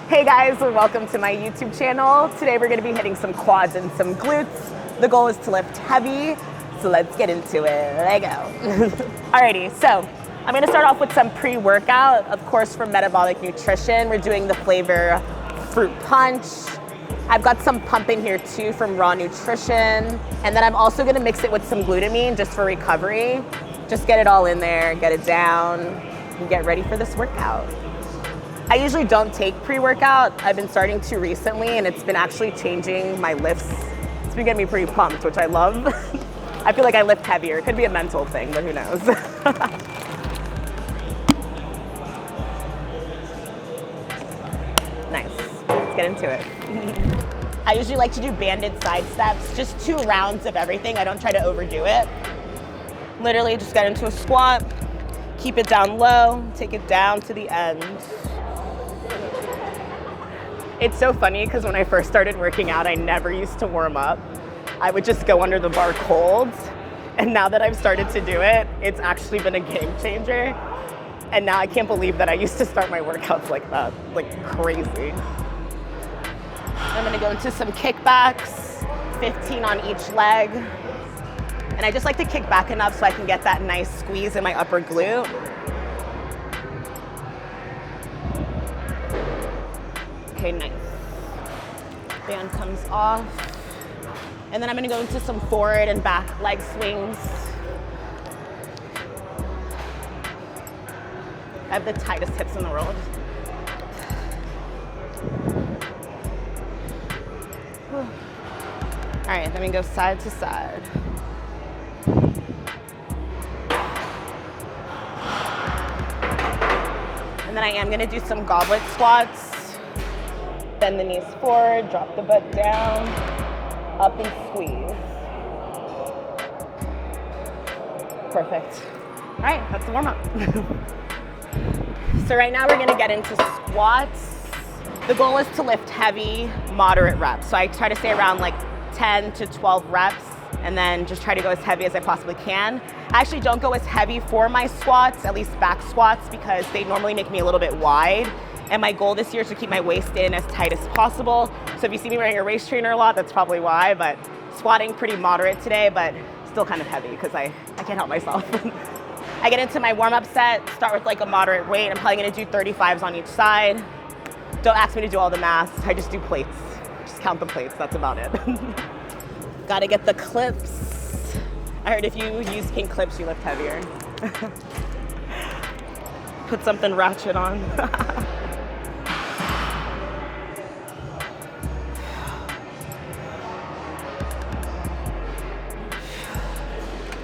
Hey guys, welcome to my YouTube channel. Today we're going to be hitting some quads and some glutes. The goal is to lift heavy, so let's get into it. Let go. Alrighty, so I'm going to start off with some pre-workout. Of course, for metabolic nutrition, we're doing the flavor fruit punch. I've got some pump in here too from Raw Nutrition. And then I'm also going to mix it with some glutamine just for recovery. Just get it all in there, get it down, and get ready for this workout. I usually don't take pre-workout. I've been starting to recently, and it's been actually changing my lifts. It's been getting me pretty pumped, which I love. I feel like I lift heavier. It could be a mental thing, but who knows? Nice. Let's get into it. I usually like to do banded side steps, just 2 rounds of everything. I don't try to overdo it. Literally just get into a squat, keep it down low, take it down to the end. It's so funny because when I first started working out, I never used to warm up. I would just go under the bar cold. And now that I've started to do it, it's actually been a game changer. And now I can't believe that I used to start my workouts like that, like crazy. I'm gonna go into some kickbacks, 15 on each leg. And I just like to kick back enough so I can get that nice squeeze in my upper glute. Okay, nice. Band comes off. And then I'm gonna go into some forward and back leg swings. I have the tightest hips in the world. All right, then we go side to side. And then I am gonna do some goblet squats. Bend the knees forward, drop the butt down, up and squeeze. Perfect. All right, that's the warm up. So right now we're gonna get into squats. The goal is to lift heavy, moderate reps. So I try to stay around like 10 to 12 reps and then just try to go as heavy as I possibly can. I actually don't go as heavy for my squats, at least back squats, because they normally make me a little bit wide. And my goal this year is to keep my waist in as tight as possible. So if you see me wearing a waist trainer a lot, that's probably why, but squatting pretty moderate today, but still kind of heavy because I can't help myself. I get into my warm-up set, start with like a moderate weight. I'm probably gonna do 35s on each side. Don't ask me to do all the math, I just do plates. Just count the plates, that's about it. Gotta get the clips. I heard if you use pink clips, you lift heavier. Put something ratchet on.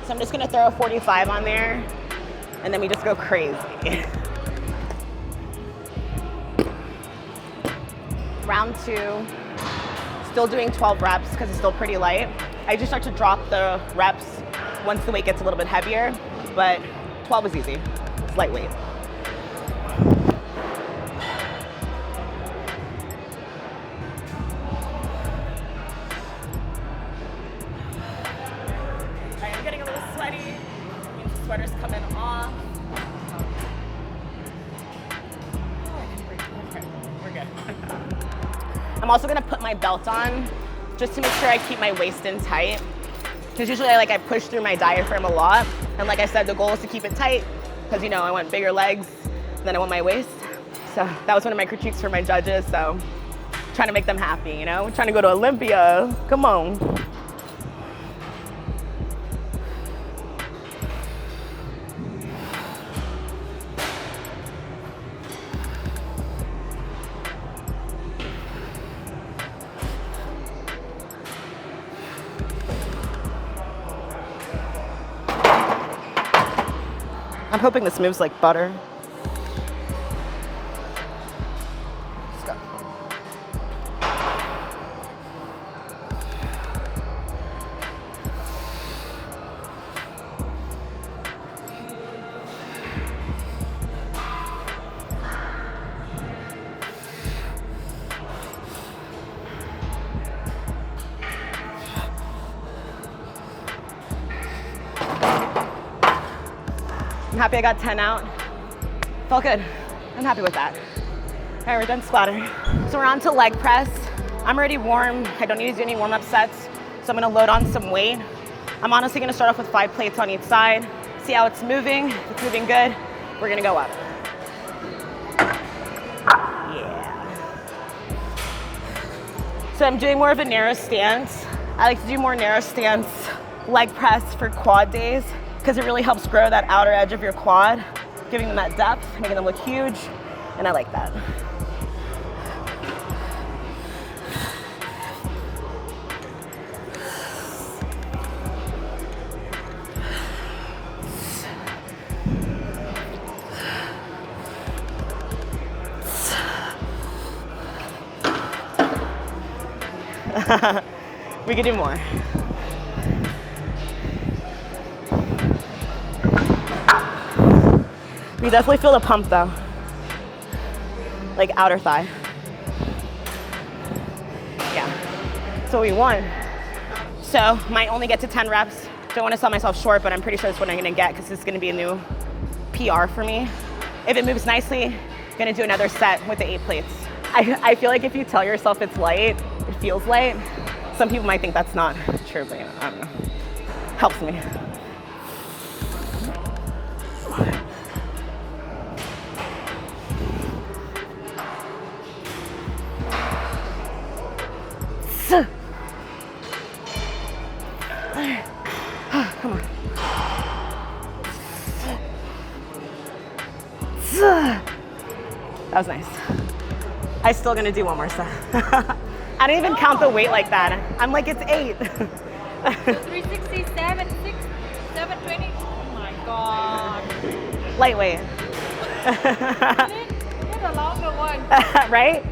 So I'm just gonna throw a 45 on there, and then we just go crazy. Round 2, still doing 12 reps because it's still pretty light. I just start to drop the reps once the weight gets a little bit heavier, but 12 is easy, it's lightweight. Sweater's coming off. We're good. I'm also gonna put my belt on just to make sure I keep my waist in tight. Because usually I push through my diaphragm a lot. And like I said, the goal is to keep it tight because I want bigger legs than I want my waist. So that was one of my critiques for my judges. So trying to make them happy, trying to go to Olympia. Come on. I'm hoping this moves like butter. Let's go. I'm happy I got 10 out. Felt good. I'm happy with that. All right, we're done squatting. So we're on to leg press. I'm already warm. I don't need to do any warm-up sets. So I'm gonna load on some weight. I'm honestly gonna start off with 5 plates on each side. See how it's moving. If it's moving good, we're gonna go up. Yeah. So I'm doing more of a narrow stance. I like to do more narrow stance leg press for quad days because it really helps grow that outer edge of your quad, giving them that depth, making them look huge, and I like that. We could do more. You definitely feel the pump though, like outer thigh. Yeah, that's what we want. So might only get to 10 reps. Don't want to sell myself short, but I'm pretty sure that's what I'm gonna get because it's gonna be a new PR for me. If it moves nicely, I'm gonna do another set with the 8 plates. I feel like if you tell yourself it's light, it feels light. Some people might think that's not true, but I don't know. Helps me. Come on. That was nice. I'm still gonna do one more set. I don't even count the weight like that. I'm like, it's 8. 360, 720. Oh my God. Lightweight. Get a longer one. Right?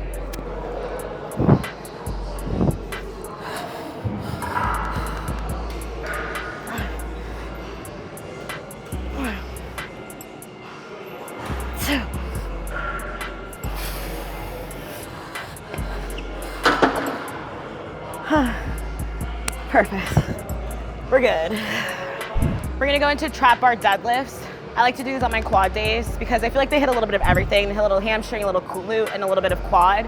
Perfect. We're good. We're gonna go into trap bar deadlifts. I like to do these on my quad days because I feel like they hit a little bit of everything. They hit a little hamstring, a little glute, and a little bit of quad.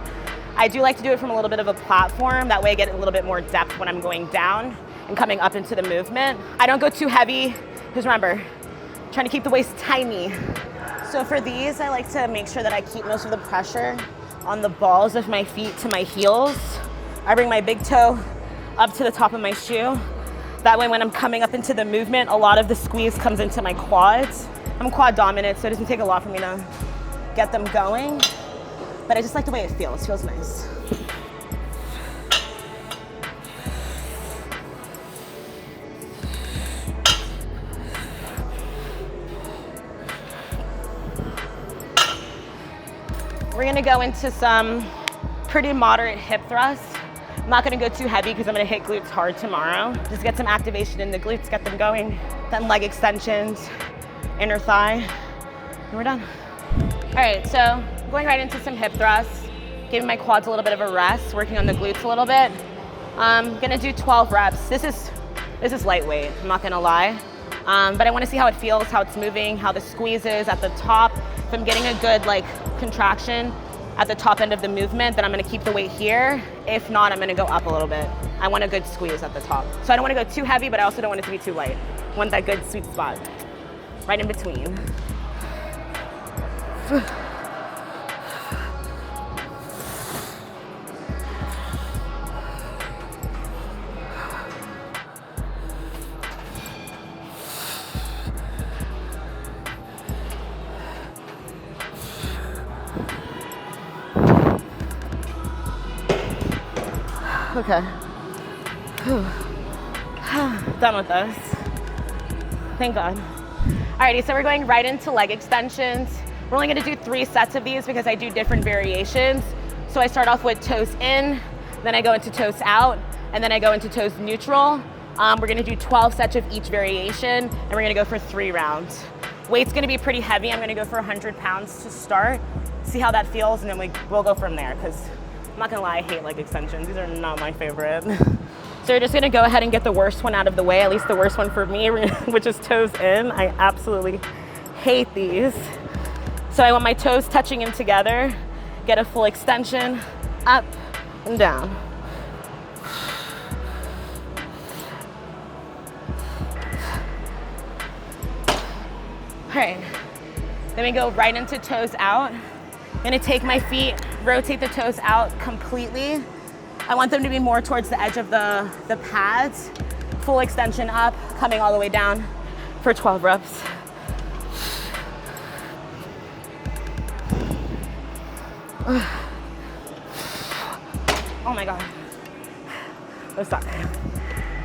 I do like to do it from a little bit of a platform. That way I get a little bit more depth when I'm going down and coming up into the movement. I don't go too heavy because remember, I'm trying to keep the waist tiny. So for these, I like to make sure that I keep most of the pressure on the balls of my feet to my heels. I bring my big toe up to the top of my shoe. That way when I'm coming up into the movement, a lot of the squeeze comes into my quads. I'm quad dominant, so it doesn't take a lot for me to get them going. But I just like the way it feels. It feels nice. We're gonna go into some pretty moderate hip thrusts. I'm not gonna go too heavy because I'm gonna hit glutes hard tomorrow. Just get some activation in the glutes, get them going. Then leg extensions, inner thigh, and we're done. All right, so going right into some hip thrusts, giving my quads a little bit of a rest, working on the glutes a little bit. I'm gonna do 12 reps. This is lightweight, I'm not gonna lie. But I wanna see how it feels, how it's moving, how the squeeze is at the top. If I'm getting a good like contraction at the top end of the movement, then I'm gonna keep the weight here. If not, I'm gonna go up a little bit. I want a good squeeze at the top. So I don't wanna go too heavy, but I also don't want it to be too light. I want that good sweet spot, right in between. Okay. Done with those. Thank God. Alrighty, so we're going right into leg extensions. We're only gonna do 3 sets of these because I do different variations. So I start off with toes in, then I go into toes out, and then I go into toes neutral. We're gonna do 12 sets of each variation, and we're gonna go for 3 rounds. Weight's gonna be pretty heavy. I'm gonna go for 100 pounds to start, see how that feels, and then we'll go from there, because I'm not gonna lie, I hate leg extensions. These are not my favorite. So we're just gonna go ahead and get the worst one out of the way, at least the worst one for me, which is toes in. I absolutely hate these. So I want my toes touching in together, get a full extension, up and down. All right, then we go right into toes out. I'm gonna take my feet, rotate the toes out completely. I want them to be more towards the edge of the pads. Full extension up, coming all the way down for 12 reps. Oh my God, those suck.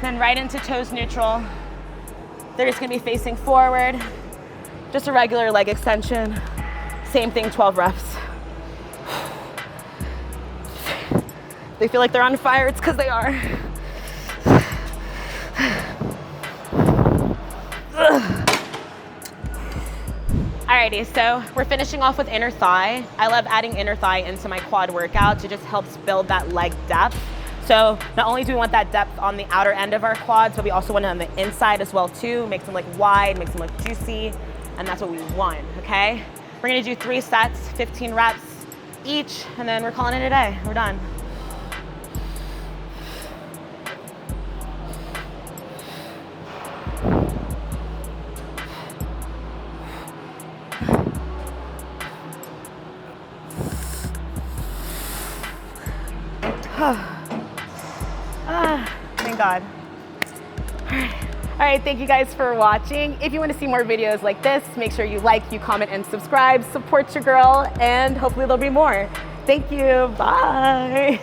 Then right into toes neutral. They're just gonna be facing forward. Just a regular leg extension. Same thing, 12 reps. They feel like they're on fire, it's because they are. Alrighty, so we're finishing off with inner thigh. I love adding inner thigh into my quad workout. It just helps build that leg depth. So not only do we want that depth on the outer end of our quads, but we also want it on the inside as well too. Makes them look wide, makes them look juicy, and that's what we want, okay? We're gonna do 3 sets, 15 reps each, and then we're calling it a day. We're done. Thank God. All right, thank you guys for watching. If you want to see more videos like this, make sure you like, you comment, and subscribe. Support your girl, and hopefully there'll be more. Thank you, bye.